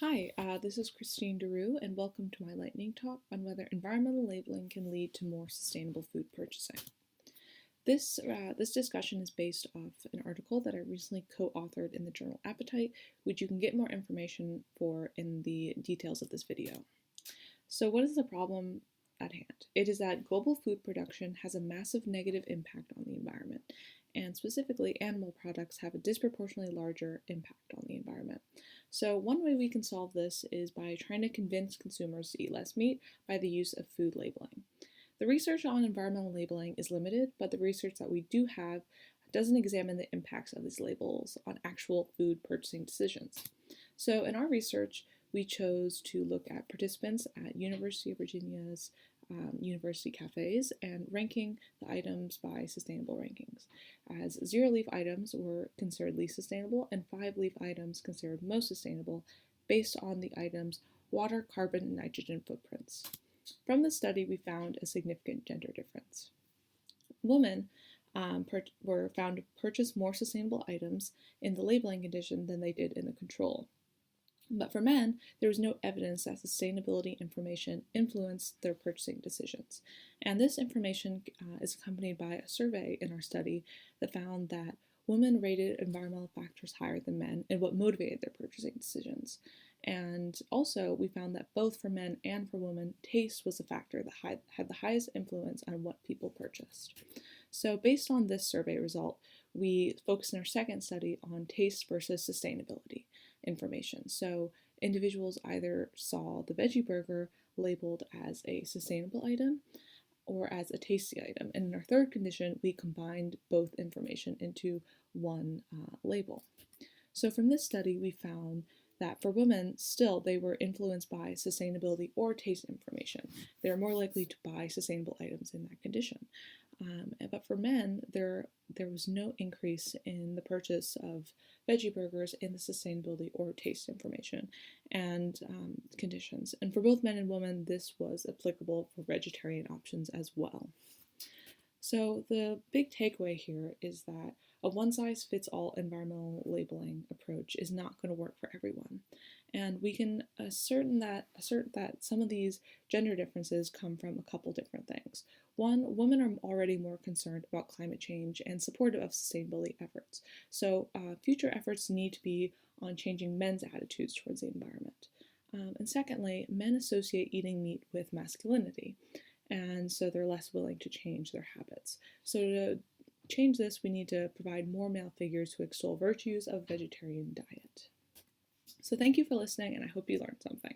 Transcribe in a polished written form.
Hi, this is Christine DeRieux, and welcome to my lightning talk on whether environmental labeling can lead to more sustainable food purchasing. This discussion is based off an article that I recently co-authored in the journal Appetite, which you can get more information for in the details of this video. So what is the problem at hand? It is that global food production has a massive negative impact on the environment, and specifically animal products have a disproportionately larger impact on the environment. So one way we can solve this is by trying to convince consumers to eat less meat by the use of food labeling. The research on environmental labeling is limited, but the research that we do have doesn't examine the impacts of these labels on actual food purchasing decisions. So in our research, we chose to look at participants at University of Virginia's university cafés and ranking the items by sustainable rankings, as 0-leaf items were considered least sustainable and 5-leaf items considered most sustainable based on the item's water, carbon, and nitrogen footprints. From the study, we found a significant gender difference. Women were found to purchase more sustainable items in the labeling condition than they did in the control. But for men, there was no evidence that sustainability information influenced their purchasing decisions. And this information is accompanied by a survey in our study that found that women rated environmental factors higher than men in what motivated their purchasing decisions. And also, we found that both for men and for women, taste was a factor that had the highest influence on what people purchased. So based on this survey result, we focused in our second study on taste versus sustainability information. So individuals either saw the veggie burger labeled as a sustainable item or as a tasty item. And in our third condition, we combined both information into one label. So from this study, we found that for women, still, they were influenced by sustainability or taste information. They were more likely to buy sustainable items in that condition. But for men, there was no increase in the purchase of veggie burgers in the sustainability or taste information and conditions. And for both men and women, this was applicable for vegetarian options as well. So the big takeaway here is that a one-size-fits-all environmental labeling approach is not going to work for everyone. And we can assert that some of these gender differences come from a couple different things. One, women are already more concerned about climate change and supportive of sustainability efforts. So future efforts need to be on changing men's attitudes towards the environment. And secondly, men associate eating meat with masculinity, and so they're less willing to change their habits. So to change this, we need to provide more male figures who extol virtues of a vegetarian diet. So thank you for listening, and I hope you learned something.